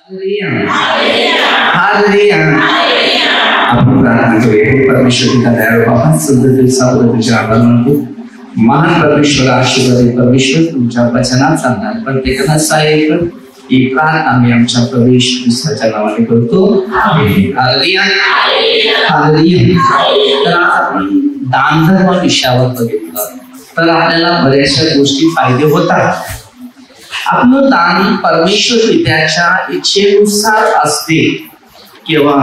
आपण प्रार्थना करूया. परमेश्वर पिता दयाळू बाबा, सद्य सावध तुझ्या आभार मानतो. महान परमेश्वर, आशीर्वादी परमेश्वर, तुमच्या वचनात सांगणार प्रत्येकाला सहाय्य कर. ही प्रार्थना आम्ही आमच्या प्रवेश ख्रिस्ताच्या नावाने करतो. Hallelujah, hallelujah. तर आज आपण दान धर्म विषयावर बघितलं तर आपल्याला बऱ्याचशा गोष्टी फायदे होतात. आपलं दान परमेश्वर पित्याच्या इच्छेनुसार असते किंवा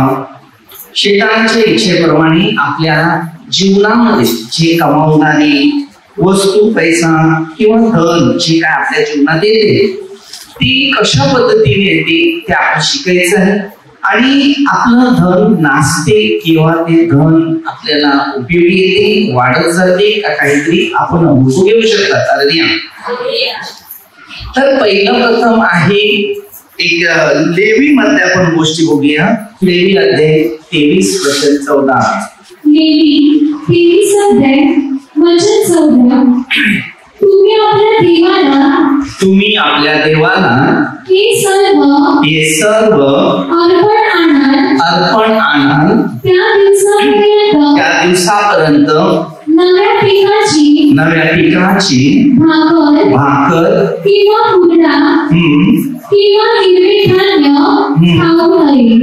शेतांच्या इच्छेप्रमाणे आपल्या जीवनामध्ये जे कमावणारी वस्तू, पैसा किंवा धन जे काय आपल्या जीवनात येते ती कशा पद्धतीने येते ते आपण शिकायचं आहे. आणि आपलं धन नासते किंवा ते धन आपल्याला उपयोगी येते, वाढत जाते का काहीतरी आपण अनुभव घेऊ शकतात. तर पहिलं प्रथम आहे एक लेवी मध्ये आपण गोष्टी बघूया. लेवी अध्याय 23:14. लेवी 23:14. तुम्ही आपल्या देवाला हे सर्व अर्पण आणाल त्या दिवसापर्यंत नव्या पिकाची भाकर किंवा हिरवे धान्य खाऊ नये.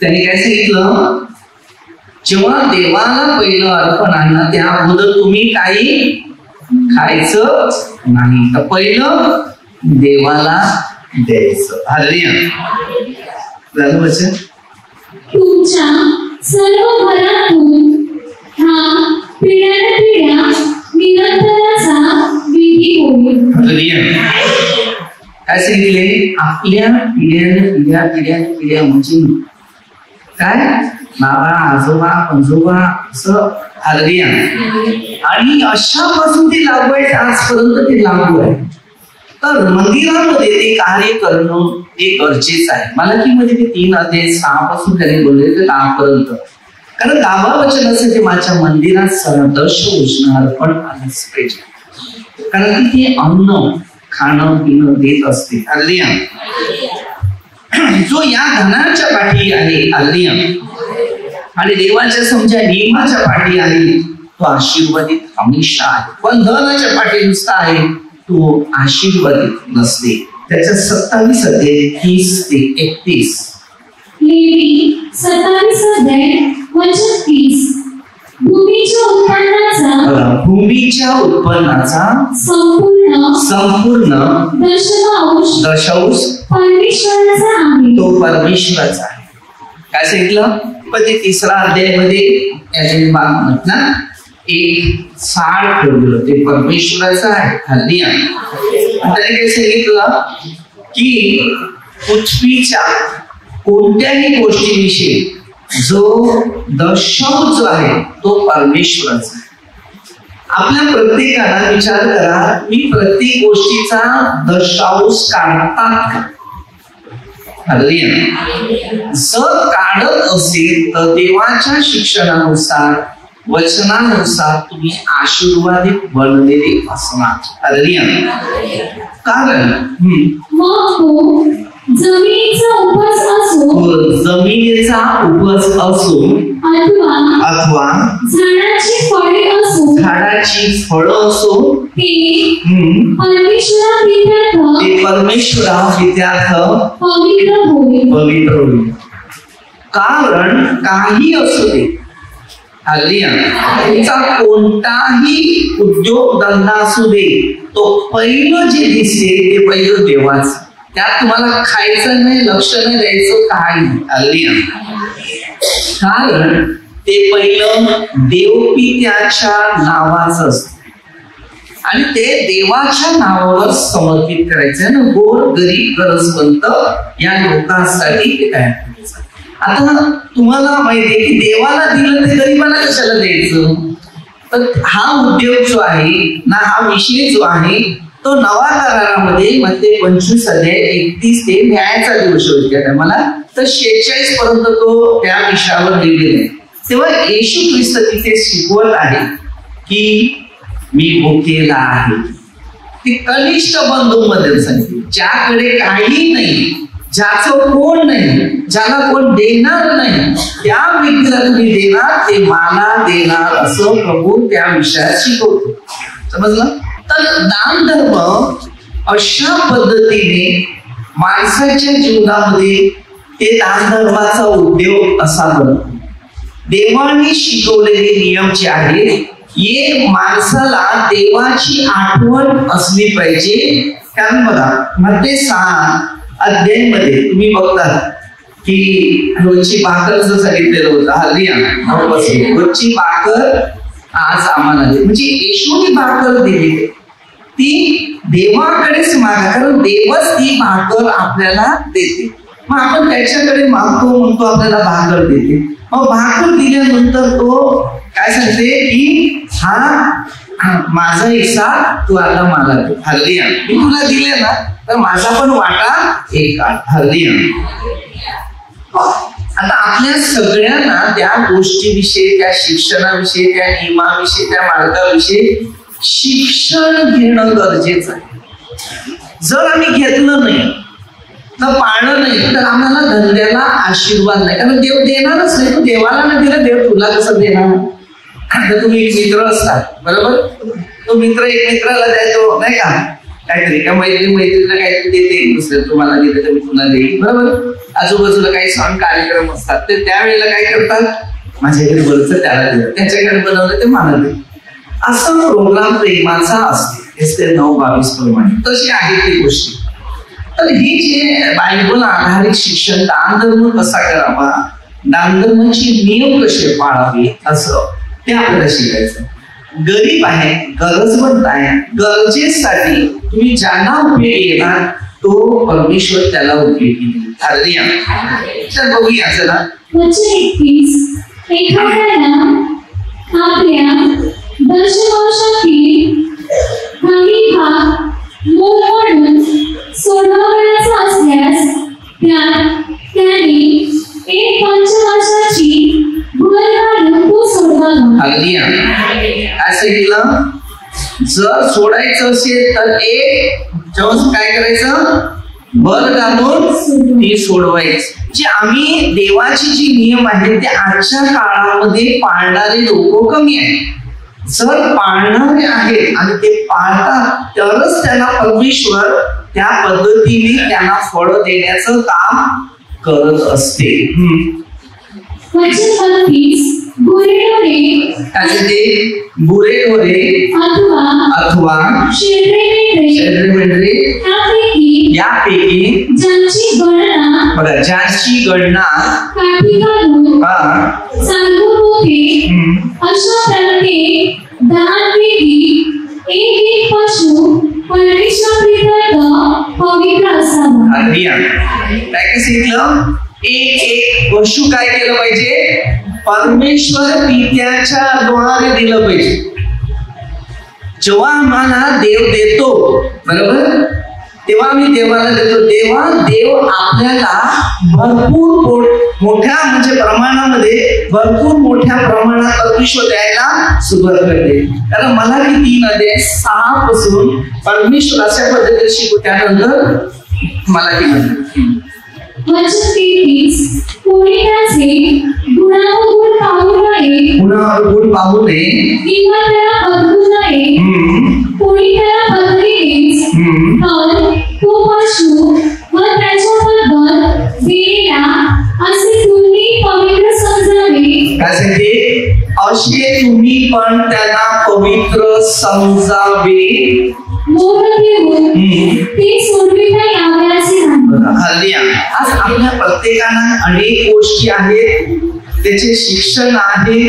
त्यांनी काय सांगितलं, जेव्हा देवाला पहिलं अर्पण आणलं त्या अगोदर तुम्ही काही खायचं नाही, तर पहिलं देवाला द्यायचं. हालेलुया. झालं वचन. तुमच्या सर्व घरातून हा पिढ्यानपिढ्या निरंतराचा विधी होईल. हालेलुया. काय सांगितले, आपल्या पिढ्या म्हणजे काय, बाबा, आजोबा, पंजोबा असं. हालेलुया. आणि अशापासून ते लागू आहे, आजपर्यंत ते लागू आहे. तर मंदिरामध्ये ते कार्य करणं हे गरजेचं आहे. मलाकीमध्ये ते 3:6 पासून त्यांनी बोलले ते 10 पर्यंत. कारण 10 वचन असं की माझ्या मंदिरात दशभूषण अर्पण आलंच पाहिजे, कारण की ते अन्न खाणं पिणं देत असते. हालेलुया. जो या धनाच्या पाठी आहे, हालेलुया, आणि देवाच्या समजा नियमाच्या पाठी आहे, तो आशीर्वादित हमेशा आहे. पण धनाच्या पाठी नुसता आहे तो आशीर्वादित नसते. त्याच्या 27 अध्याय 30-31. लेवी 27:30. भूमीच्या उत्पन्नाचा संपूर्ण दशांश तो परमेश्वराचा आहे. काय सांगितलं, पण ते 3रा अध्यायामध्ये म्हटलं 1:60 ठेवलं, ते परमेश्वराचं आहे. हालेलुया. त्याने काय सांगितलं की पृथ्वीच्या कोणत्याही गोष्टीविषयी जो दशांश जो आहे तो परमेश्वराचा आहे. आपल्या प्रत्येकाला विचार करा, मी प्रत्येक गोष्टीचा दशांश काढतात का? हालेलुया. जर काढत असेल तर देवाच्या शिक्षणानुसार, वचनानुसार तुम्ही आशीर्वादित बनलेले असणार. हालेलुया. कारण जमिनीचा उपज असो अथवा झाडाची फळं असो ते परमेश्वरावित्यार्थ पवित्र होईल. कारण काही असू दे, हालेलुया, तुमचा कोणताही उद्योगधंदा असू दे, तो पहिलं जे दिसते ते पहिलं देवाचं. त्यात तुम्हाला खायचं नाही, लक्ष नाही द्यायचं, काही. हालेलुया. कारण ते पहिलं देवपित्याच्या नावाचं असतं आणि ते देवाच्या नावावर समर्पित करायचं ना. गोर गरीब गरजवंत या लोकांसाठी ते तयार करायचं. आता तुम्हाला माहिती आहे की देवाला दिलं ते गरीबाला कशाला द्यायचं. तर हा उद्योग जो आहे ना, हा विषय जो आहे तो नवा करारामध्ये मध्ये 25:31 ते न्यायाचा दिवस होता मला, तर 46 पर्यंत तो त्या विषयावर लिहिलेला आहे. तेव्हा येशू ख्रिस्त तिथे शिकवत आहे की मी भुकेला आहे, ते कनिष्ठ बंधूंमध्ये सांगितले, ज्याकडे काही नाही, ज्याचं कोण नाही, ज्याला कोण देणार नाही, त्या व्यक्तीला तुम्ही देणार, ते मला देणार, असं प्रभू त्या विषयात शिकवतो. समजलं? तर दान धर्म अशा पद्धतीने माणसाच्या जीवनामध्ये ते दान धर्माचा उद्योग असा बनतो. देवाने शिकवलेले नियम जे आहेत, हे माणसाला देवाची आठवण असली पाहिजे. कारण बघा, मत्ते 6 अध्यायामध्ये तुम्ही बघता की रोजची भाकर जर सांगितलेलं होतं, हल्ली रोजची भाकर आज आम्हाला दे, म्हणजे येशूने भाकर दिली, ती देवाकडेच मागा, कारण देवच ती भाकर आपल्याला देते. मग आपण त्याच्याकडे मागतो, म्हणतो आपल्याला भाकर देते. मग भाकर दिल्यानंतर तो काय सांगते की हा माझा हिस्सा तू आता मला दे. हल्ली मी तुला दिले ना, तर माझा पण वाटा एक हल्ली. आता आपल्या सगळ्यांना त्या गोष्टीविषयी, त्या शिक्षणाविषयी, त्या नियमाविषयी, त्या मार्गाविषयी शिक्षण घेणं गरजेचं आहे. जर आम्ही घेतलं नाही, तर पाळलं नाही, तर आम्हाला धंद्याला आशीर्वाद नाही. कारण देव देणारच नाही. तू देवाला नाही दिलं, देव तुला कसं देणार? आता तुम्ही एक मित्र असतात, बरोबर, तो मित्र एक मित्राला द्यायचो नाही का, काहीतरी का मैत्रीला काहीतरी देते, दुसरं तुम्हाला दिलं तर मी तुला देईल, बरोबर. आजूबाजूला काही सण कार्यक्रम असतात, तर त्यावेळेला काय करतात, माझ्याकडे बरंच त्याला दिलं, त्याच्याकडे बनवलं ते मला दिलं, असं प्रोग्राम प्रेमाचा असते. Esther 9:22 प्रमाणे तशी आहे ती गोष्टी. तर ही जे बायबल आधारित शिक्षण, दानधर्म कसा करावा, दानधर्माचे नियम कसे पाळावे, असं ते आपल्याला शिकायचं. गरीब आहे, गरजवंत आहे, गरजेसाठी तुम्ही ज्यांना उपयोगी येणार, तो परमेश्वर त्याला उपयोगी देईल. तर बघूया चला. एखाद्याला आपल्या दशवर्षातील काही भाग मोल सोडवायचा असल्यास त्याने एक पंचवर्षाची भर घालून तो सोडवावा. असं केलं, जर सोडायचं असेल तर एक काय करायचं, भर घालून ती सोडवायची. जे आम्ही देवाची जी नियम आहेत ते आजच्या काळामध्ये पाळणारे लोक कमी आहेत. जर पाळणारे आहेत आणि ते पाळतात, तरच त्यांना परमेश्वर त्या पद्धतीने त्यांना फळ देण्याचं काम करत असते. बुरे अथवा यापैकी ज्यांची गणना अशा प्रकारे दानवेदी एक पशु पवित्र असावा. काय सांगितलं, एक पशु काय केलं पाहिजे, परमेश्वर पित्याच्या द्वारे दिलं पाहिजे. जेव्हा आम्हाला देव देतो, बरोबर, तेव्हा मी देवाला देतो, देव आपल्याला भरपूर मोठ्या म्हणजे प्रमाणामध्ये, भरपूर मोठ्या प्रमाणात परमेश्वर द्यायला सुरुवात करते. कारण मला किती नदे 6 पासून परमेश्वर अशा पद्धतीने शिकू, त्यानंतर मला ती म्हणते गुणावर गुण पाहू नये किंवा त्याला बदलू नये, कोणी त्याला बदलेच, तर तो पशु व त्याच्याबद्दल दिलेला असे तुम्ही पवित्र समजावे. काय सांगते, असे तुम्ही पण त्यांना पवित्र समजावे. मोठ देऊन ते सोडविता यावे असे हल्ली आज आपल्या प्रत्येकाला अनेक गोष्टी आहेत, त्याचे शिक्षण आहे,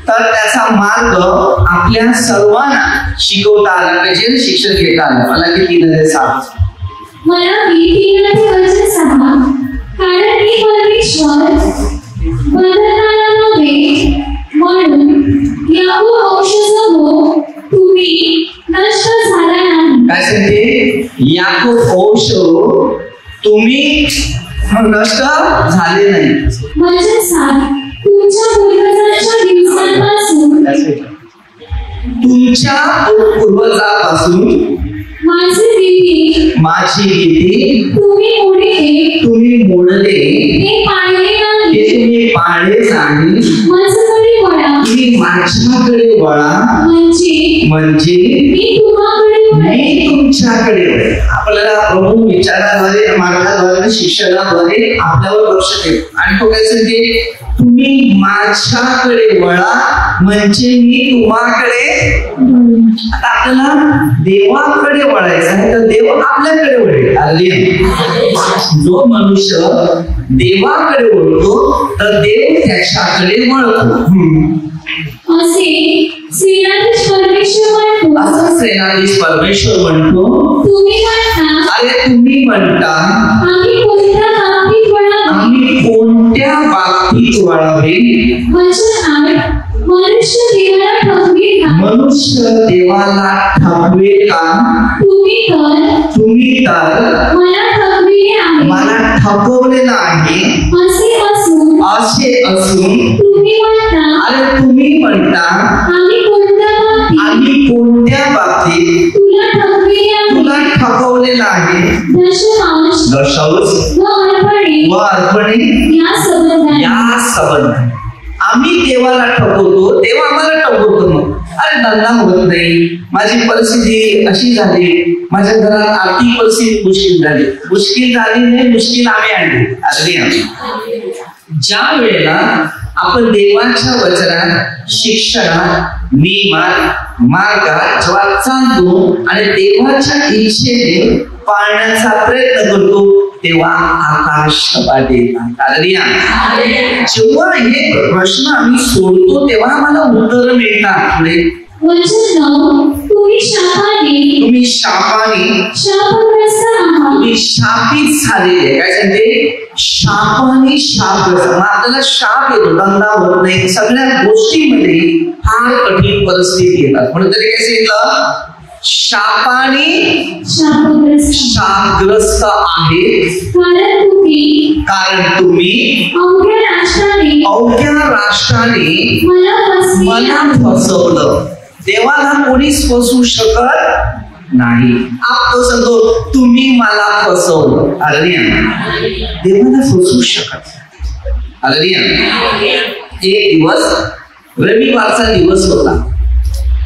तर त्याचा मार्ग आपल्या सर्वांना शिकवता आला पाहिजे, शिक्षण घेता आलं. मला किती नजर सांग, मला कारण मी परमेश्वर बदलणारा नव्हे, म्हणून याहू औषध तुम्ही नष्ट झाला नाही. काय सांगते, याकूब औष तुम्ही नष्ट झाले नाही. म्हणजे तुमच्या पूर्वजांच्या दिवसांपासून माझी भीती तुम्ही मोडले ते पाळले नाही माझ्याकडे वळा तुम्ही माझ्याकडे वळा म्हणजे मी तुमच्याकडे वळेन. आपल्याला प्रभू विचाराद्वारे मार्गाद्वारे शिक्षणाद्वारे आपल्यावर लक्ष ठेव आणि तो काय सांगते तुम्ही माझ्याकडे वळा म्हणजे मी तुम्हाकडे. आता आपल्याला देवाकडे वळायचं आहे तर देव आपल्याकडे वळेल. जो मनुष्य देवाकडे वळतो तर देव त्याच्याकडे वळतो. असे सेनाधीश परमेश्वर म्हणतो तुम्ही म्हणता आम्ही कोणत्या बाबतीत वळावे. मनुष्य देवाला ठगवेल का. तुम्ही तर मला ठगवलेलं आहे असे असून तुम्ही म्हणता आम्ही कोणत्या बाबतीत तुला ठगवलेलं आहे. दशांश व अर्पणे या संबंध आम्ही देवाला ठगवतो तेव्हा आम्हाला ठगवतो. मग अरे धंदा होत नाही, माझी परिस्थिती अशी झाली, माझ्या घरात आर्थिक परिस्थिती मुश्किल झाली नाही, मुश्किल आम्ही आणली. ज्या वेळेला आपण देवाच्या वचनात शिक्षणात नियमात मार्गात जेव्हा चालतो आणि देवाच्या इच्छेने पाळण्याचा प्रयत्न करतो तेव्हा आकाश कपाटे येतात. जेव्हा हे प्रश्न आम्ही सोडतो तेव्हा आम्हाला उत्तर मिळतात. तुम्ही शापित झालेले. काय सांगते शापाने शापग्रस्त. आपल्याला शाप येतो, धंदा होत नाही, सगळ्या गोष्टीमध्ये फार कठीण परिस्थिती येतात. म्हणून तरी काय सांगितलं शापाने शापग्रस्त आहे कारण तुम्ही अवघ्या राष्ट्राने मला फसवलं. देवाला कोणीच फसवू शकत नाही. आपण सांगतो तुम्ही मला फसवलं. देवाला फसवू शकत. एक दिवस रविवारचा दिवस होता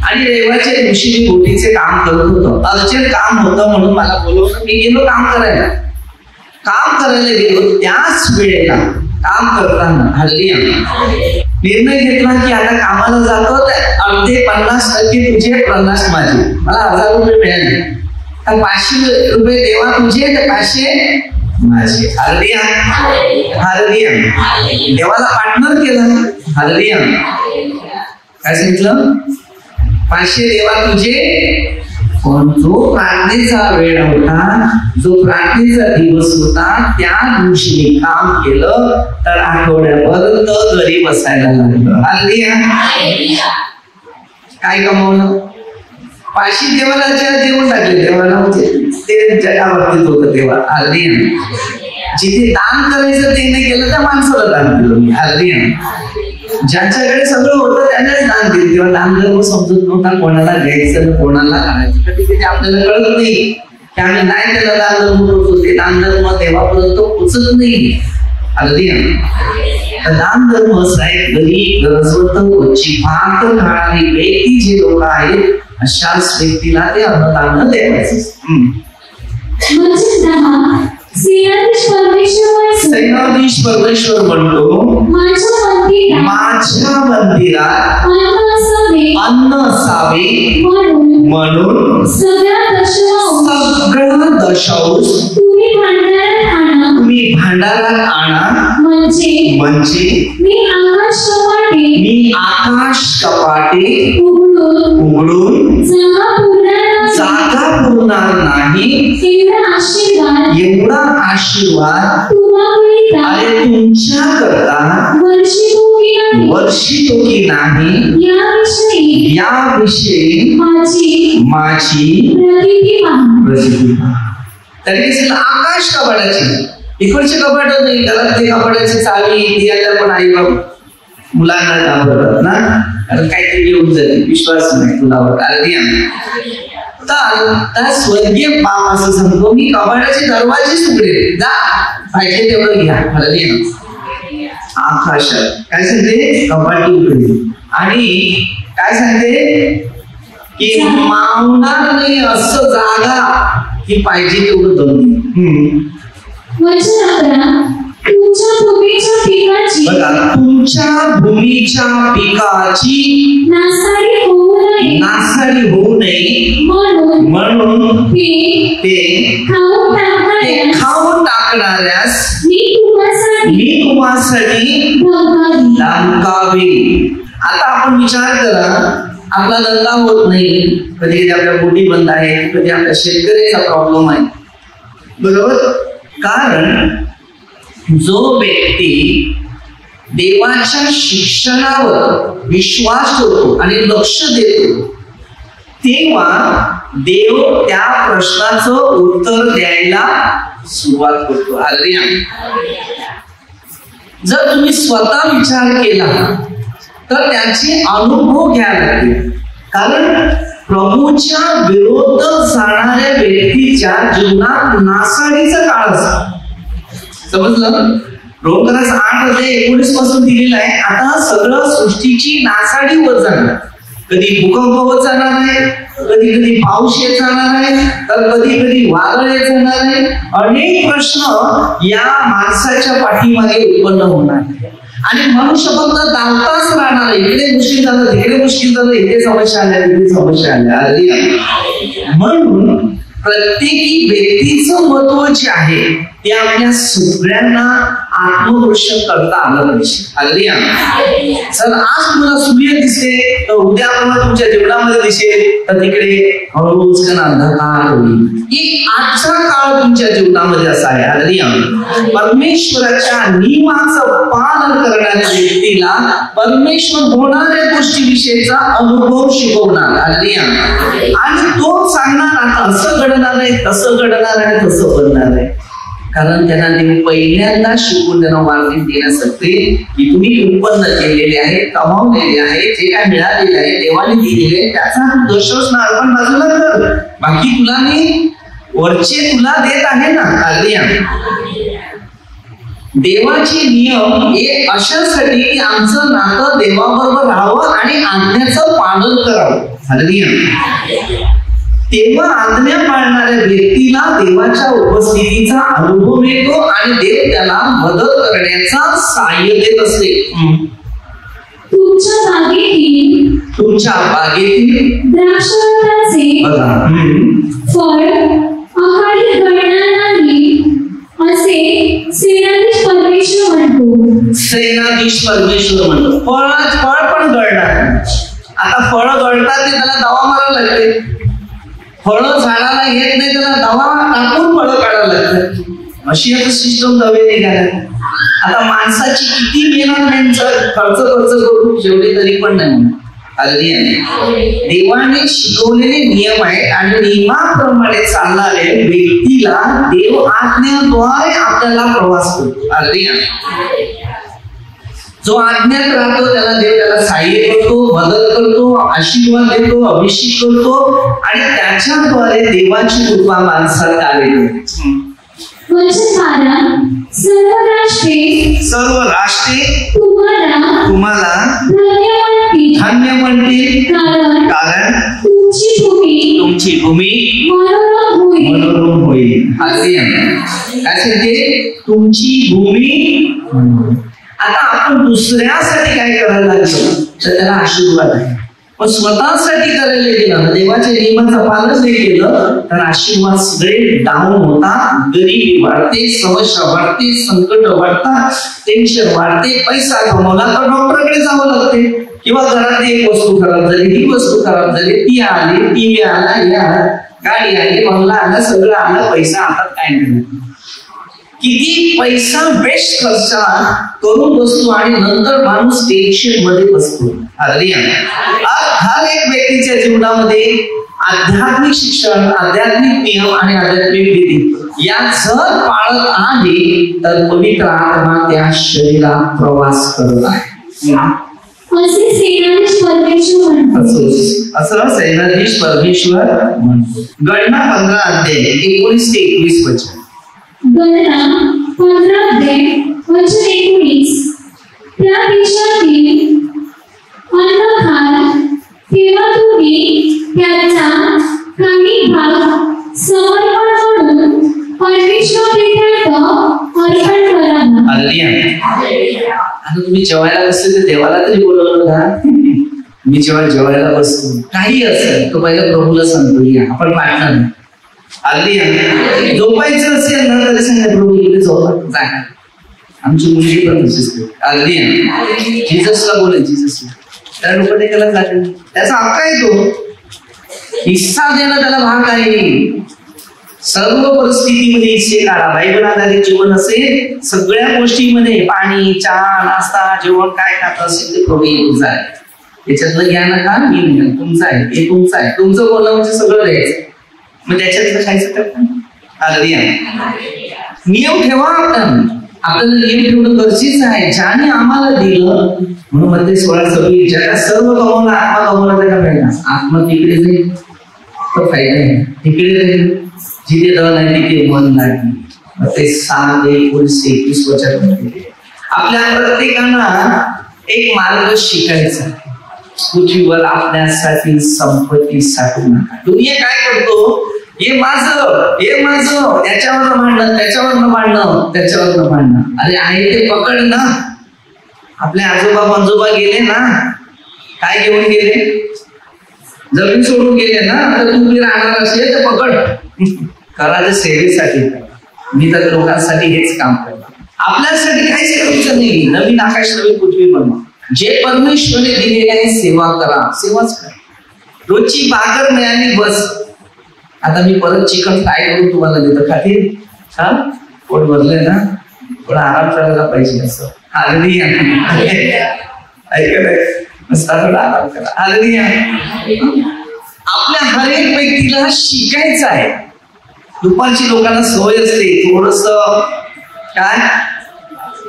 आणि रविवारच्या दिवशी मी बोटीचे काम करत होतो. अर्जंट काम होतं म्हणून मला बोलवलं. मी गेलो काम करायला गेलो. त्याच वेळेला काम करताना निर्णय घेतला की आता कामाला जातो तर अर्धे 50% तुझे 50 माझे. मला 1000 रुपये मिळाले तर 500 रुपये देवा तुझे तर 500 माझे. देवाला पार्टनर केलं. काय सांगितलं 500 देवा तुझे. पण जो प्रार्थनेचा वेळ होता, जो प्रार्थनेचा दिवस होता, त्या दिवशी मी काम केलं तर आठवड्यापर्यंत घरी बसायला लागलं. काय कमवलं 500 देवाला देऊन टाकले. देवाला ते जगावरतीच होतं तेव्हा. जिथे दान करायचं ते नाही केलं त्या माणसाला दान केलं मी. ज्यांच्याकडे सगळं होतं त्यांनाच दान दिलं. तेव्हा दान धर्म समजत नव्हता कोणाला घ्यायचं कोणाला करायचं. कधी कधी आपल्याला कळत नाही की आम्ही नाही त्याला दान धर्म करतो. ते दान धर्म देवापर्यंत पोचत नाही. दान धर्म साहेब गरीब गरजवंत वंचित खाणारी व्यक्ती जे लोक आहेत अशाच व्यक्तीला ते अन्नदान द्यायचं. सेनाधीश परमेश्वर म्हणतो माझ्या मंदिरात अन्न असावे म्हणून सगळा दशांश तुम्ही भांडारात आणा म्हणजे मी आकाश कपाटे उघडून जागा पुरणार नाही एवढा आशीर्वाद अरे तुमच्या करता वर्षितो की नाही याविषयी माझी प्रतिभा. तरी आकाश कपाटाची इकडचे कपाट नाही, घरातले कपाटाची चावी याला पण आई बाबा मुलांना घाबरतात ना, कारण काहीतरी येऊन जाते, विश्वास नाही तुला. तर स्वर्गीय बाप असं सांगतो, मी कपाटाचे दरवाजे उघडे, जा पाहिजे तेवढं घ्या. आकाशात काय सांगते, कपाटी उघडली. आणि काय सांगते की मावणार नाही असं जागा ही पाहिजे तेवढं दोन. तुमच्या भूमीच्या पिकाची, बघा, तुमच्या भूमीच्या पिकाची नासाडी होऊ नये म्हणून ते खाऊन टाकणाऱ्यास मी तुम्हासाठी धमकावे. आता आपण विचार करा, आपला धंदा होत नाही, कधी कधी आपल्या बोटी बंद आहे, कधी आपल्या शेतकऱ्याचा प्रॉब्लेम आहे, बरोबर. कारण जो व्यक्ती देवाच्या शिक्षणावर विश्वास ठेवतो आणि लक्ष देतो, तेव्हा देव त्या प्रश्नाचं उत्तर द्यायला सुरुवात करतो. हालेलुया. जर तुम्ही स्वतः विचार केला तर त्याचे अनुभव घ्यायला लागतील. कारण प्रभूच्या विरोधात जाणाऱ्या व्यक्तीच्या जीवनात नासाडीचा काळ असतो. समजलं? रोमकरास 8:19 पासून दिलेलं आहे. आता सगळं सृष्टीची नासाडी होत जाणार. कधी भूकंप होत जाणार आहे, कधी कधी पाऊस येत जाणार आहे, तर कधी कधी वादळ येत जाणार आहे. अनेक प्रश्न या माणसाच्या पाठीमागे उत्पन्न होणार आहे. आणि मनुष्य फक्त धावताच राहणार आहे. इकडे मुश्किल झालं, तिकडे मुश्किल झालं, इथे समस्या आल्या, तिथे समस्या आल्या. म्हणून प्रत्येकी व्यक्तीचं महत्व जे आहे ते आपल्या सगळ्यांना आत्मपोषण करता आलं पाहिजे. हालेलुया. जर आज तुम्हाला सूर्य दिसते तर उद्या तुम्हाला तुमच्या जीवनामध्ये दिसेल, तर तिकडे हळूच अंधकार होईल. एक आजचा काळ तुमच्या जीवनामध्ये असा आहे. हालेलुया. परमेश्वराच्या नियमाचं पालन करणाऱ्या व्यक्तीला परमेश्वर होणाऱ्या गोष्टीविषयीचा अनुभव शिकवणार. हालेलुया. आणि तो सांगणार, आता असं घडणार आहे, तसं घडणार आहे, तसं घडणार आहे. कारण त्यांना देव पहिल्यांदा शिकून त्यांना वार्निंग देण्यासाठी की तुम्ही उत्पन्न केलेले आहे, कमावलेले आहे, जे काय मिळालेले आहे देवाने दिलेले, त्याचा दोषोषण अर्पण बाजूला कर, बाकी तुला मी वरचे तुला देत आहे ना. हालेलुया. देवाचे नियम हे अशासाठी की आमचं नातं देवाबरोबर राहावं आणि आज्ञाचं पालन करावं. हालेलुया. तेव्हा आज्ञा पाळणाऱ्या व्यक्तीला देवाच्या उपस्थितीचा अनुभव मिळतो आणि देव त्याला मदत करण्याचा सहाय्य देत असते. तुमच्या बागेतील द्राक्षाचे फळ अकाली गळणार नाही असे सेनाधीश परमेश्वर म्हणतो. सेनाधीश परमेश्वर म्हणतो. फळ पण गळणार. आता फळ गळतात ते त्याला दवा मारायला लागते. फळं झाडाला येत नाही, त्याला दवा टाकून फळं काढायला लागतात. अशी आता सिस्टम नवे निघाल्या. आता माणसाची किती मेहनत खर्च करू जेवढे तरी पण नाही. देवाने शिकवलेले नियम आहेत आणि नियमाप्रमाणे चालणाऱ्या व्यक्तीला देव आज्ञाद्वारे आपल्याला प्रवास करतो. हालेलुया. जो आज्ञात राहतो त्याला देव त्याला सहाय्य करतो, मदत करतो, आशीर्वाद देतो, अभिषेक करतो आणि त्याच्याद्वारे देवाची कृपा माणसात आलेली. सर्व राष्ट्रे तुम्हाला धन्य म्हणतील, कारण तुमची भूमी मनोरम होईल. काय सांगते? तुमची भूमी. आता आपण दुसऱ्यासाठी काय करायला लागलो तर त्याला आशीर्वाद आहे, पण स्वतःसाठी करायला गेलं, देवाच्या नियमाचं पालन नाही केलं तर आशीर्वाद सगळे डाऊन होतात. गरिबी वाढते, समस्या वाढते, संकट वाढतात, टेन्शन वाढते. पैसा कमवला तर डॉक्टरकडे जावं लागते, किंवा घरात एक वस्तू खराब झाली, ही वस्तू खराब झाली, ती आली, टीव्ही आला, गाडी आली, बंगला आला, सगळं आलं, पैसा हातात काय नाही. किती पैसा वेस्ट खर्च करून बसतो आणि नंतर माणूस टेन्शन मध्ये बसतो. हालेलुया. हर एक व्यक्तीच्या जीवनामध्ये आध्यात्मिक शिक्षण, आध्यात्मिक नियम आणि आध्यात्मिक विधी या जर पाळत आहे तर पवित्र आत्मा त्या शरीरात प्रवास करत आहे. असे सेनाधीश परमेश्वर म्हणतो. असं सेनाधीश परमेश्वर म्हणतो. गणना 15 अध्याय 19 ते 21 वचन. गणना 15 अध्याय वचन 19. त्या देशातील अन्न खाल तेव्हा तुम्ही त्याचा काही भाग समर्पण म्हणून परमेश्वर पित्यात अर्पण करावा. हालेलुया. आता तुम्ही जेवायला बसले तर देवाला तरी बोलवलं का? मी जेव्हा जेवायला बसतो काही असेल तो पहिला प्रभूला सांगतो या आपण पाठणार. हालेलुया. झोपायचं असेल ना तरी सांगा प्रभू इकडे झोपा जागा. आमची मुलगी पण तशीच करते. हालेलुया. जीससला बोले जीससला. त्या लोकांनी त्याला जाते त्याचा हक्क आहे तो. हिस्सा देणं त्याला भाग आहे. सर्व परिस्थितीमध्ये हिस्से काढा. बायबल आधारित जीवन असेल सगळ्या गोष्टीमध्ये पाणी चहा नाश्ता जेवण काय खात असेल ते प्रभू तुमचं आहे. त्याच्यातलं घ्या नका मी तुमचं आहे हे तुमचं आहे. तुमचं बोलणं म्हणजे सगळं द्यायचं. मग त्याच्यातलं खायचं तर हालेलुया. नियम ठेवा. आपल्याला नियम ठेवणं गरजेचं आहे. ज्याने आम्हाला दिलं म्हणून मध्ये 16:26 जगात सर्व कमवणं आत्मा कमवणं त्याला पाहिजे. आत्मा तिकडे जाईल तर फायदा आहे. तिकडे जाईल जिथे धन आहे तिथे मन नाही. ते 6:19-21 वचन. आपल्या प्रत्येकानं एक मार्ग शिकायचा. पृथ्वीवर आपल्यासाठी संपत्ती साठवू नका. दुनिया काय करतो हे माझं त्याच्यावर भांडणं त्याच्यावर भांडणं. अरे आहे ते पकड ना. आपले आजोबा पंजोबा गेले ना काय घेऊन गेले? जमीन सोडून गेले ना. तर तू मी राहणार असेल तर पकड. करायचं सेवेसाठी. मी तर लोकांसाठी हेच काम करतो. आपल्यासाठी काहीच करायचं नाही. नवीन आकाश नवीन पृथ्वी बनवा. जे परमेश्वरने दिलेले आहे सेवा करा. सेवाच करा. रोजची भाकर मिळाली बस. आता मी परत चिकन फ्राय करून तुम्हाला देतो खातील. हा पोट भरलंय ना थोडा आराम करायला पाहिजे असं. हालेलुया. ऐकलंय मस्त थोडा आराम करा. हालेलुया. आपल्या हर एक व्यक्तीला शिकायचं आहे. दुपारची लोकांना सवय असते थोडस काय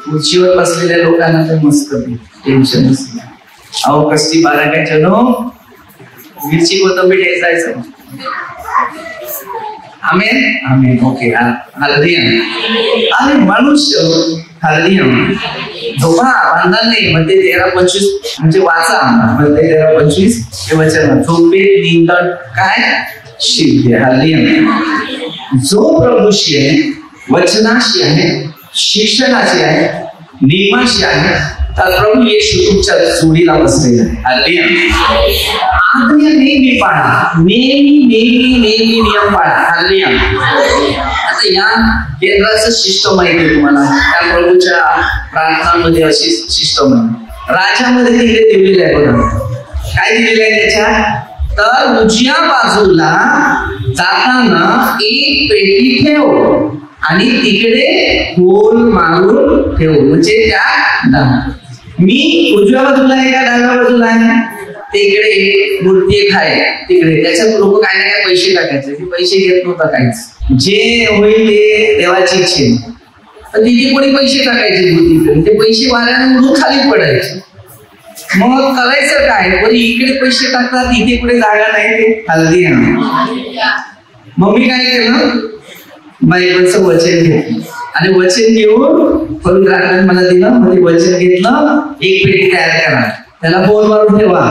खुर्चीवर बसलेल्या लोकांना तर मस्त टेन्शन नसते. अहो कसली बाराकाच्या नो मिरची कोथंबीर जायचं. Amen amen. Okay hallelujah. आणि मनुष्य हालेलुया झोपा बांधणार नाही. मध्ये 13:25 म्हणजे वाचा मध्ये 13:25 हे वचन. झोपे निंदण काय शिल्पे. हालेलुया. जो प्रभूशी आहे वचनाशी आहे शिक्षणाशी आहे नियमाशी आहे तर प्रभू येशू तुमच्या जोडीला बसलेला आहे. हालेलुया. आज्ञा नेहमी पाळा. नेहमी नियम पाळा. हालेलुया. आता या केंद्राचं शिष्ट माहिती आहे तुम्हाला. त्या प्रभूच्या प्रार्थनांमध्ये अशी सिस्टम आहे. राजामध्ये तिकडे दिलेलं आहे बघा. काय दिलेलं आहे त्याच्यात? तर उजव्या बाजूला जाताना एक पेटी ठेव आणि तिकडे गोल मारून ठेव. म्हणजे त्या मी उजव्या बाजूला आहे का डाव्या बाजूला आहे? तिकडे मूर्ती एक आहे तिकडे. त्याच्यात लोक काय नाही काय पैसे टाकायचे. ते पैसे घेत नव्हता काहीच. जे होईल ते देवाची इच्छा. तर तिथे कोणी पैसे टाकायचे मूर्तीकडे. ते पैसे वाऱ्याने उडून खाली पडायचे. मग करायचं काय? बरं इकडे पैसे टाकतात इथे कुठे जागा नाही. ते हालेलुया. मग मी काय केलं बायबलचं वचन घेतलं आणि वचन घेऊन पवित्र आत्म्याने मला दिलं. मग ते वचन घेतलं. एक पेटी तयार करा. त्याला बोर्ड मारून ठेवा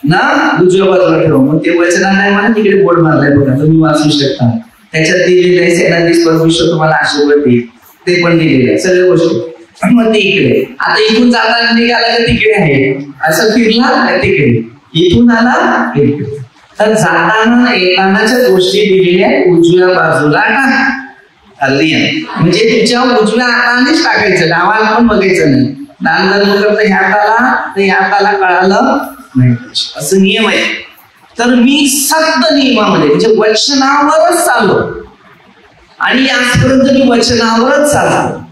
ना उजव्या बाजूला ठेवा. मग ते वचना नाही म्हणा तिकडे बोर्ड मारलाय बघा तुम्ही वाचू शकता. त्याच्यात दिलेलं आहे सेनाधीश परमेश्वर तुम्हाला आशीर्वाद देईल. ते पण दिलेलं आहे सगळ्या गोष्टी. मग ते इकडे आता इथून जाताना निघाला तर तिकडे आहे. असं फिरला तर तिकडे. इथून आला इकडे. तर जाताना येतानाच्या गोष्टी दिलेल्या उजव्या बाजूला टाक. हालेलुया. म्हणजे तुझ्या उजव्या हातानेच टाकायचं. डावाला पण बघायचं नाही. दान धर्म करता ह्या हाताला तर ह्या हाताला कळालं नाही असं नियम आहे. तर मी सक्त नियमामध्ये म्हणजे वचनावरच चाललो आणि आजपर्यंत मी वचनावरच चालतो.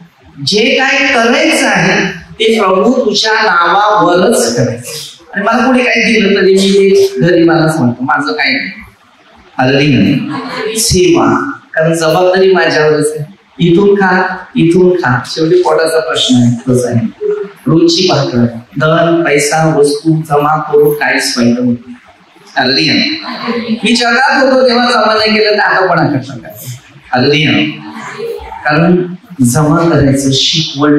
जे काय करायचं आहे ते प्रभू तुझ्या नावावरच करायचं. आणि मला कोणी काय दिलं तरी मी ते घरी मला सांगतो माझं काय नाही. हालेलुया. सेवा कारण जबाबदारी माझ्यावरच आहे. इथून खा शेवटी पोटाचा प्रश्न आहे. रोजची भाकर धन पैसा वस्तू जमा करून काहीच फायदा होत नाही. मी जगात होतो तेव्हा जमा नाही केलं तर आता पण आकर्षण काय. कारण जमा करायचं शिकवण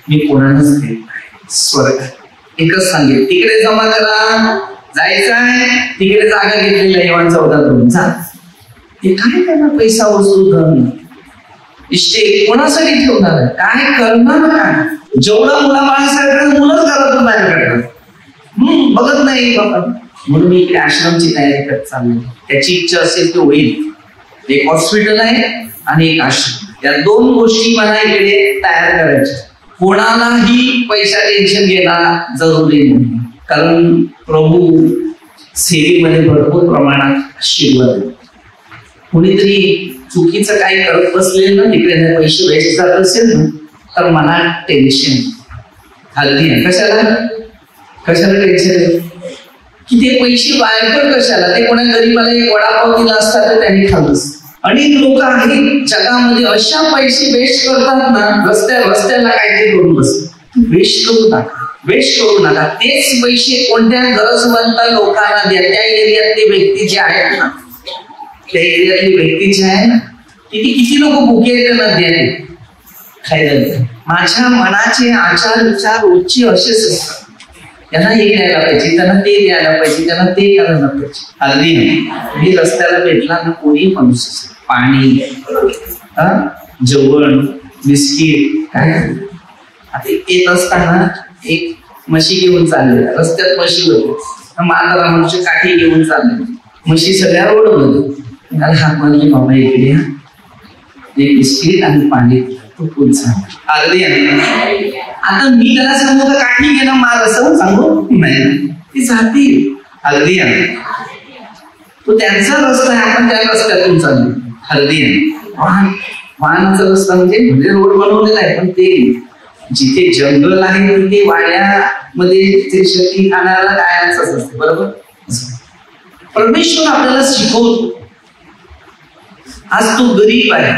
मी कोणालाच देत नाही. स्वर्गात एकच सांगेल, तिकडे जमा करा, जायचंय तिकडे जागा घेतलेली आहे 14 करून जा. ते काय करणार पैसा वस्तू धन इष्टे कोणासाठी ठेवणार आहे, काय करणार काय. जेवढं मुलाबाळांसाठी मुलंच करत माझ्याकडे बघत नाही बाबा. म्हणून मी इकडे आश्रमची तयारी करत चालली. त्याची इच्छा असेल तर होईल. एक हॉस्पिटल आहे आणि एक आश्रम, या 2 गोष्टी मला इकडे तयार करायच्या. कोणालाही पैसा टेन्शन घेणं जरुरी नाही, कारण प्रभू सेवेमध्ये भरपूर प्रमाणात आशीर्वाद देतो. कोणीतरी चुकीचं काही करत बसलेलं ना, तिकडे पैसे वेस्ट जात असेल ना, तर मला टेन्शन हल्ली आहे. कशाला टेन्शन की ते पैसे बाहेर पण कशाला, ते कोणा गरीबाला एक वडापाव दिला असता तर त्यांनी खाल्लं. अनेक लोक आहेत जगामध्ये अशा पैसे वेस्ट करतात ना, रस्त्याला काहीतरी करून बसतात. वेस्ट करू नका. तेच पैसे कोणत्या गरजवंत लोकांना द्या. त्या एरियातले व्यक्ती जे आहेत ना, त्या एरियातली व्यक्ती जे आहे ना, किती लोक भुके आहेत त्यांना द्या खायला. माझ्या मनाचे आचार विचार रोजचे असेच असतात. त्यांना हे द्यायला पाहिजे, त्यांना ते द्यायला पाहिजे, त्यांना ते करायला पाहिजे. हल्ली मी रस्त्याला भेटला ना, कोणी माणूस पाणी जेवण बिस्किट काय. आता येत असताना एक म्हशी घेऊन चालले, रस्त्यात म्हशी होते, म्हातारा मनुष्य काठी घेऊन चालले, म्हशी सगळ्या रोडमध्ये. हात मारले, बाबा इकडे एक बिस्किट आणि पाणी. आता मी त्याला सांगू का काठी घेणं मार असं सांगू नाही, ती जाती. अगदी तो त्यांचा रस्ता आहे, आपण त्या रस्त्यातून चाललो. हल्दी वाहनाचा रस्ता म्हणजे रोड बनवलेला आहे, पण ते जिथे जंगल आहे तिथे वाड्यामध्ये ते शेती खाण्याला गायांच असते. बरोबर. परमेश्वर आपल्याला शिकवतो. आज तो गरीब आहे,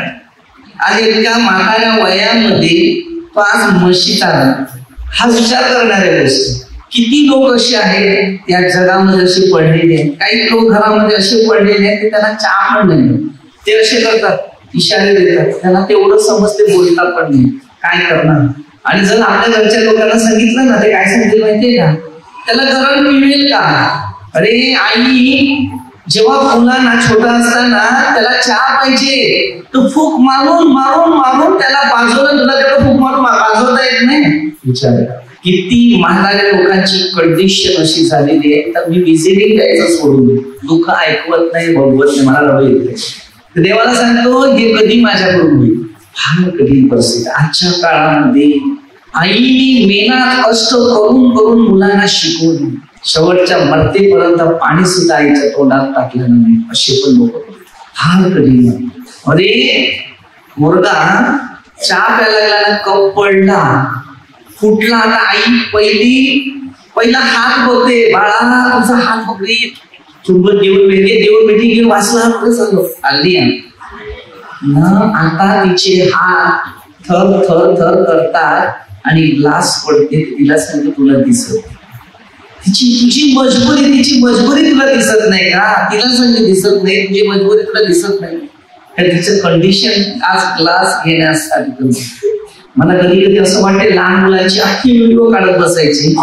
आज इतक्या म्हाताऱ्या वयामध्ये तो आज म्हशी चालला. हा विचार करणाऱ्या गोष्टी. किती लोक असे आहेत या जगामध्ये असे पडलेले आहेत. काही लोक घरामध्ये असे पडलेले आहेत की त्यांना चहा पण नाही. ते असे करतात, इशारे देतात, त्यांना तेवढं समजते, बोलतात पण नाही. काय करणार. आणि जर आपल्या घरच्या लोकांना सांगितलं ना, ते काय सांगितलं माहितीये का, त्याला गरम पिळेल का. अरे आई, जेव्हा मुलांना छोटा असताना त्याला चहा पाहिजे, तो फूक मारून मारून मारून त्याला पाजवलं. तुला त्याला फूक मारून पाजवता येत नाही. विचार किती म्हाताऱ्या लोकांची कंडिशन अशी झालेली आहे. तर मी विजिटिंग द्यायचं सोडून दुःख ऐकवत नाही, बघवत नाही, मला रवं येत नाही. देवाला सांगतो हे कधी माझ्याकडून होईल. फार कठीण परिस्थिती आजच्या काळामध्ये. आईने मेहनत कष्ट करून करून मुलांना शिकवून शेवटच्या मरतेपर्यंत पाणी सुद्धा आईच्या तोंडात टाकलं नाही. असे पण लोक फार कठीण. अरे मुलगा चहा प्यायला लागला ना, कप पडला, फुटला. आता आई पहिला हात बघते, बाळा तुझा हात बघते, चुंबत देऊन भेटी घेऊन वाचला हल्ली ना. आता तिचे हात थर थर थर करतात आणि ग्लास पडते. तिला सांगते तुला दिसत, तुझी मजबुरी तुला दिसत नाही का. तिला सांगते दिसत नाही, तुझी मजबुरी तुला दिसत नाही. तिचं कंडिशन आज ग्लास घेण्यासाठी. मला कधी कधी असं वाटते लहान मुलांची अख्खी व्हिडिओ काढत बसायची.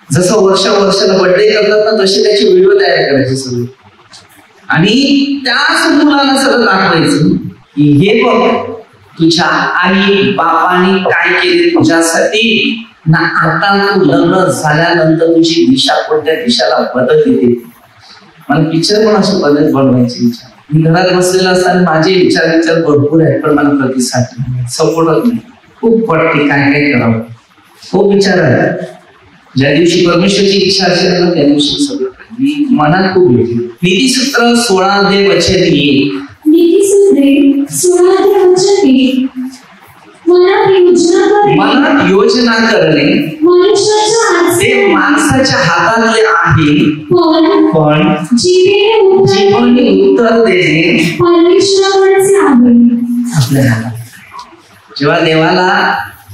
जसं वर्षाला बर्थडे करतात ना, तसे त्याचे व्हिडिओ तयार करायचे सगळे. आणि त्याच मुलाला सगळं दाखवायचं की हे बघ तुझ्या आई बापाने काय केले तुझ्यासाठी ना. आता तू लग्न झाल्यानंतर तुझी दिशा कोणत्या दिशाला बदल येते. मला पिक्चर पण असे बदल बनवायचे विचार. मी घरात बसलेला असताना माझे विचार भरपूर आहेत, पण मला प्रतिसाद सपोर्टच नाही. खूप वाटते काय करावं. खूप विचार आहे. ज्या दिवशी परमेश्वरची इच्छा असेल ना, त्या दिवशी सगळं मी मनात खूप भेटली. नीतिसूत्र 16 वचन 1. मनात योजना करणे ते माणसाच्या हातातले आहे, पण जीवनी उत्तर देणे आपल्या हातात. जेव्हा देवाला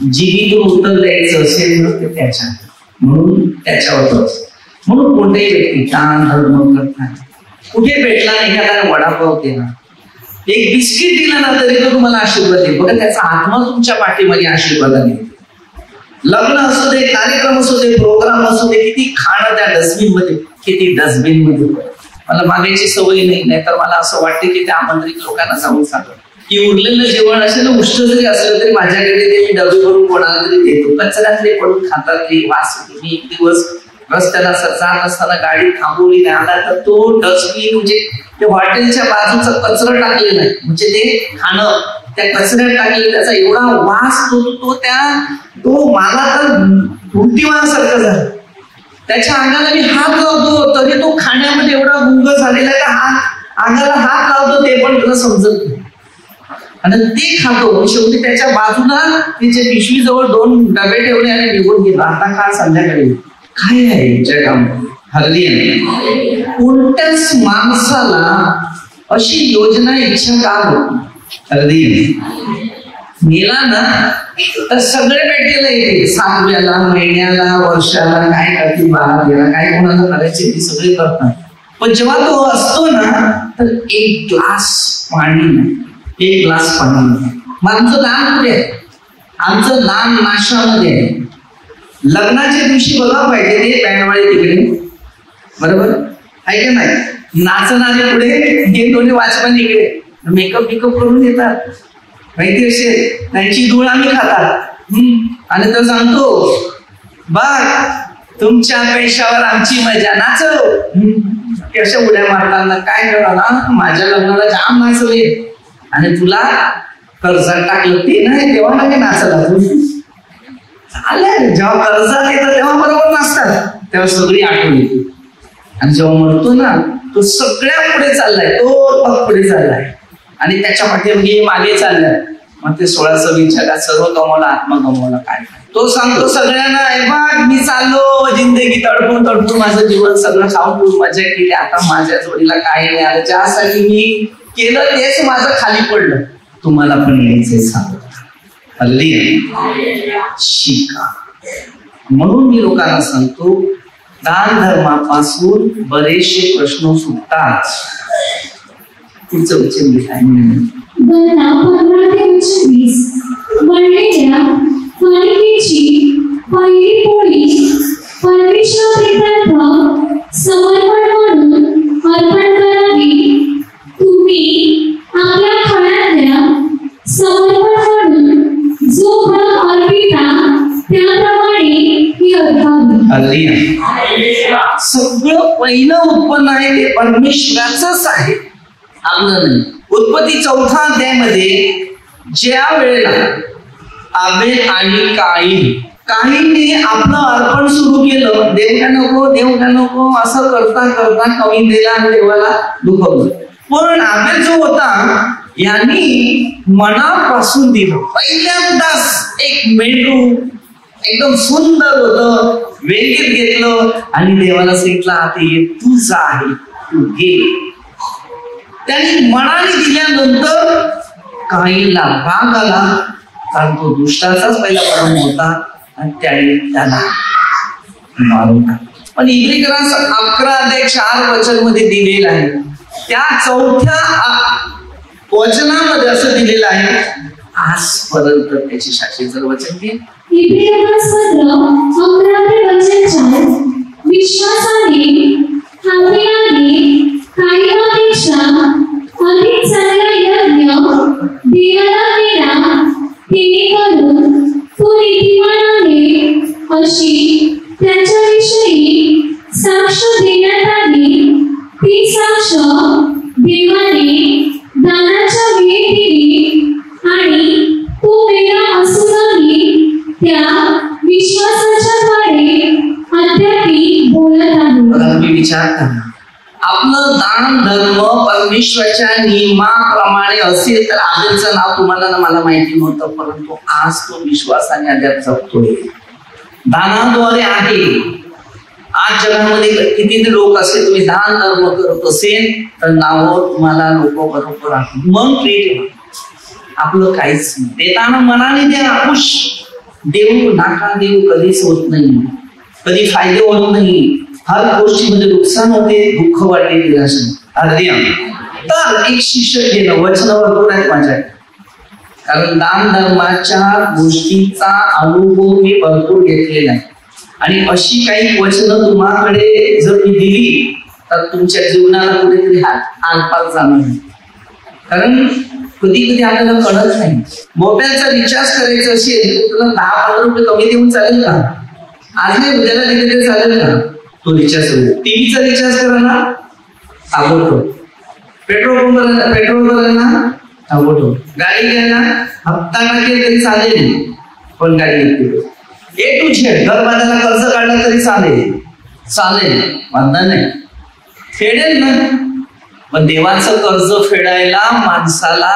जीवित उत्तर द्यायचं असेल ना, ते त्याच्या म्हणून त्याच्यावरच. म्हणून कोणत्याही व्यक्ती दान धर्म करतात, कुठे भेटला नाही एखाद्याने वडापाव केला, एक बिस्किट दिलं ना तरी तो तुम्हाला आशीर्वाद देईल. बघा त्याचा आत्मा तुमच्या पाठीमध्ये आशीर्वादाने. लग्न असू दे, कार्यक्रम असू दे, प्रोग्राम असू दे, किती खाणं त्या डस्टबिन मध्ये, किती डस्टबिन मध्ये. मला मागायची सवय नाही, तर मला असं वाटतं की त्या आमंत्रित लोकांना जाऊन सांगतो की उरलेलं जेवण असेल ना, उष्ट जरी असलं तरी माझ्याकडे ते मी डबे भरून कोणाला तरी देतो. कचऱ्यातले पडून खातात ते वास. मी एक दिवस रस्त्याला जात असताना गाडी थांबवली नाही, आला तर तो डस्टबिन म्हणजे ते हॉटेलच्या बाजूचं कचरं टाकलेलं आहे, म्हणजे ते खाणं त्या कचऱ्यात टाकलेलं, त्याचा एवढा वास तो मला तर उलटीवासारखं झालं. त्याच्या अंगाला मी हात लावतो तरी तो खाण्यामध्ये एवढा गुंग झालेला आहे का अंगाला हात लावतो ते पण तुला समजत नाही. आणि ते खातो. शेवटी त्याच्या बाजूला तिच्या पिशवीजवळ 2 डबे ठेवले आणि निघून गेला. आता खा संध्याकाळी. काय आहे जगामध्ये? हल्ली कोणत्याच माणसाला अशी योजना इच्छा का होती? हल्ली मेला ना तर सगळे भेटलेलं येते. 7व्याला, महिन्याला, वर्षाला, काय करतील बाळाला, काय कोणाला करायचे ते सगळे करतात. पण जेव्हा तो असतो ना तर एक ग्लास पाणी नाही. मग आमचं दान कुठे आहे? आमचं दान नाशामध्ये आहे. लग्नाच्या दिवशी बघा पाहिजे ते बँडवाळे तिकडे, बरोबर आहे का नाही? नाचणारे पुढे, हे दोन्ही वाचमान इकडे, मेकअप करून येतात माहिती असेल, त्यांची धूळ आम्ही खातात. आणि तो सांगतो बघ तुमच्या पैशावर आमची मजा, नाचव. कशा उड्या मारताना काय करा, माझ्या लग्नाला जाम नाचले आणि तुला कर्जात टाकलं ते नाही, तेव्हा नाही नाचला तू. चालेल, जेव्हा कर्जात येतं तेव्हा बरोबर नाचतात, तेव्हा सगळी आठवण येते. आणि जेव्हा म्हणतो ना तो सगळ्या पुढे चाललाय, तो पुढे चाललाय आणि त्याच्या पाठीमागे मागे चाललाय. मग ते 16 जगात सर्व कमवला, आत्मा कमवला. काय तो सांगतो सगळ्यांना, मी चाललो जिंदगी तडपून माझं जीवन सगळं खाऊन मजा केली, आता माझ्या जोडीला काय नाही आलं, ज्यासाठी मी केलं तेच माझं खाली पडलं. तुम्हाला पण यायचंय सांगतो. हल्ली शिका. म्हणून मी लोकांना सांगतो दान धर्मापासून बरेचसे प्रश्न सुटतात. पुढचं वचन लिहायचं. गणना 15-20 बनलेल्या मालिकेची पहिली पोळी परमेश्वरार्थ समर्पण म्हणून अर्पण करावी. तुम्ही आपल्या खळ्यातल्या समर्पण म्हणून जो भाग अर्पिता त्याप्रमाणे ही अर्पावी. सगळं पहिलं उत्पन्न आहे ते परमेश्वराचंच आहे, आपलं नाही. उत्पत्ती 4 अध्यायामध्ये ज्या वेळेला आबेल आणि काहींनी आपलं अर्पण सुरू केलं, देव का नको असं करता कमी दिला आणि देवाला दुखवलं. पण आबेल जो होता यांनी मनापासून दिलं. पहिल्यांदाच एक मेंढरू एकदम सुंदर होतं, वेगळीत घेतलं आणि देवाला सांगितलं आता तुझा आहे, तू घे. त्यांनी मनाने दिल्यानंतर काहीला राग आला, कारण तो दुष्टाचाच पहिला परम होता आणि त्याला मारून टाकला. पण इब्री ग्रंथ 11:4 मध्ये दिलेलं आहे. त्या 4थ्या वचनामध्ये असं दिलेलं आहे, आजपर्यंत त्याची शाखेचं वचन घे. इब्री ग्रंथ 11:4 विश्वासाने हाबिलाने कायमापेक्षा अधिक चांगला यज्ञ देवाला केला, जेणेकरून तो नीतिमान आहे अशी त्याच्याविषयी साक्ष देण्यात आली. ती साक्ष देवाने दानाच्या वेळी दिली आणि तो वेळा असूनही त्या विश्वासाच्या द्वारे अद्यापि बोलत आहे. विचार करा, आपलं दान धर्म परमेश्वराच्या नियमाप्रमाणे असेल तर आबेलचं नाव तुम्हाला ना मला माहिती नव्हतं, परंतु आज तो विश्वासाने अद्याप जपतोय, दानाद्वारे आहे. आज जगामध्ये किती लोक असेल, तुम्ही दान धर्म करत असेल तर नाव तुम्हाला लोक बरोबर आहे. मन प्रिय आपलं काहीच नाही. देताना मनाने द्या, खुश. देऊ नाका देऊ कधीच होत नाही. कधी फायदे होत नाही, हर गोष्टीमध्ये नुकसान होते, दुःख वाटते, निराशा. तर एक शिक्षक घेणं, वचन भरपूर आहेत माझ्या, कारण दान धर्माच्या गोष्टीचा अनुभव मी भरपूर घेतलेला आहे आणि अशी काही वचनं तुम्हाकडे जर मी दिली तर तुमच्या जीवनाला कुठेतरी हातपार जाणार नाही. कारण कधी कधी आपल्याला कळत नाही. मोबाईलचा रिचार्ज करायचा असेल तर तुला 10-15 रुपये कमी देऊन चालेल का? आज नाही उद्याला दिले तरी चालेल का? तो रिचार्ज होईल. टीव्हीचा रिचार्ज करा ना, ताबडतोब. पेट्रोल भरा ना, ताबडतोब. गाडी घ्या ना, हप्ता टाकेल तरी चालेल, पण गाडी घेतली. A to Z घर बांधायला कर्ज काढलं तरी चालेल, वांधा नाही, फेडेल ना. पण देवाचं कर्ज फेडायला माणसाला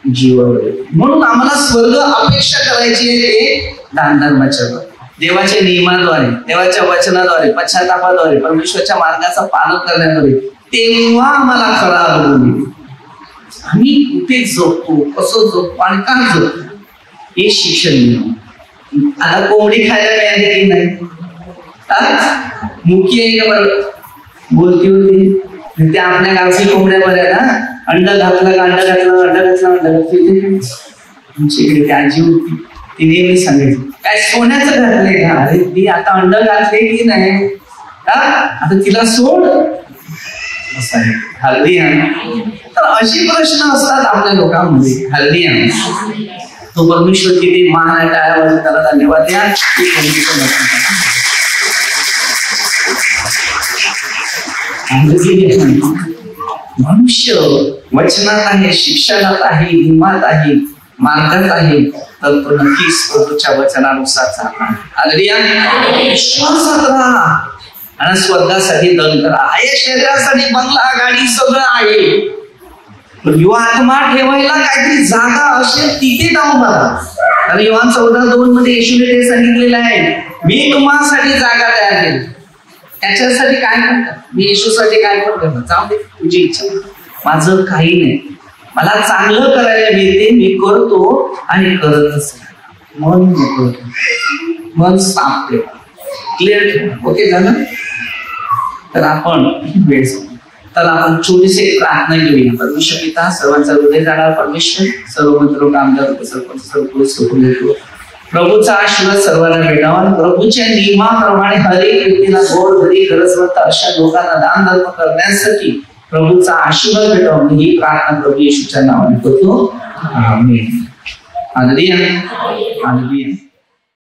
जीवन. म्हणून आम्हाला स्वर्ग अपेक्षा करायची आहे ते दान धर्माच्या देवाच्या नियमाद्वारे, देवाच्या वचनाद्वारे, पश्चातापाद्वारे, परमेश्वराच्या मार्गाचं पालन करण्याद्वारे. तेव्हा आम्हाला खरा अनुभव मिळेल. आम्ही कुठे जगतो, कसं जगतो आणि का जगतो हे शिक्षण मिळतो. आता कोंबडी खायला मिळाली की नाही? मुखी आहे का बरं? बोलती होती ते आपल्या गावची कोंबड्या बऱ्या ना, अंडा घातला तुमच्या इकडे ती आजी होती, ती नेहमी सांगायची काय सोन्याचं घातलंय का? अरे ती आता अंड घातले की नाही, आता तिला सोड. हल्दी तर अशी प्रश्न असतात आपल्या लोकांमध्ये. हल्दी तो परमेश्वर किती महान आहे, टाळ्या त्याला धन्यवाद द्या. मनुष्य वचनात आहे, शिक्षणात आहे, हिमात आहे, मार्गात आहे, तर तो नक्कीच प्रभूच्या वचनानुसार चालणार. हालेलुया. विश्वासात राहा आणि स्वर्गासाठी दन करा. या शरीरासाठी बंगला, गाडी सगळं आहे, पण युवा आत्मा ठेवायला काहीतरी जागा असेल तिथे जाऊ मला. आणि योहान 14:2 मध्ये येशूने ते सांगितलेलं आहे, मी तुम्हासाठी जागा तयार केली. त्याच्यासाठी काय करतात? मी येशूसाठी काय पण करणार? जाऊ दे, तुझी इच्छा, माझं काही नाही. मला चांगलं करायला मिळते, मी करतो आणि करतच मन मोकळं, मन साफ ठेवा, क्लिअर ठेवा. ओके झालं? तर आपण वेळ तर आपण छोटीशी एक प्रार्थना घेऊया. परमेश्वर पिता, सर्वांचा हृदय जाणार परमेश्वर, सर्व मंत्र आमदार सरपंच सर्व देतो. प्रभूचा आशीर्वाद सर्वांना भेटावा. प्रभूच्या नियमाप्रमाणे हर एक व्यक्तीला गोड घरी गरजवंत अशा लोकांना दान धर्म करण्यासाठी प्रभूचा आशीर्वाद भेटावा ही प्रार्थना प्रभू येशूच्या नावाने करतो. आमेन. हालेलुया. हालेलुया.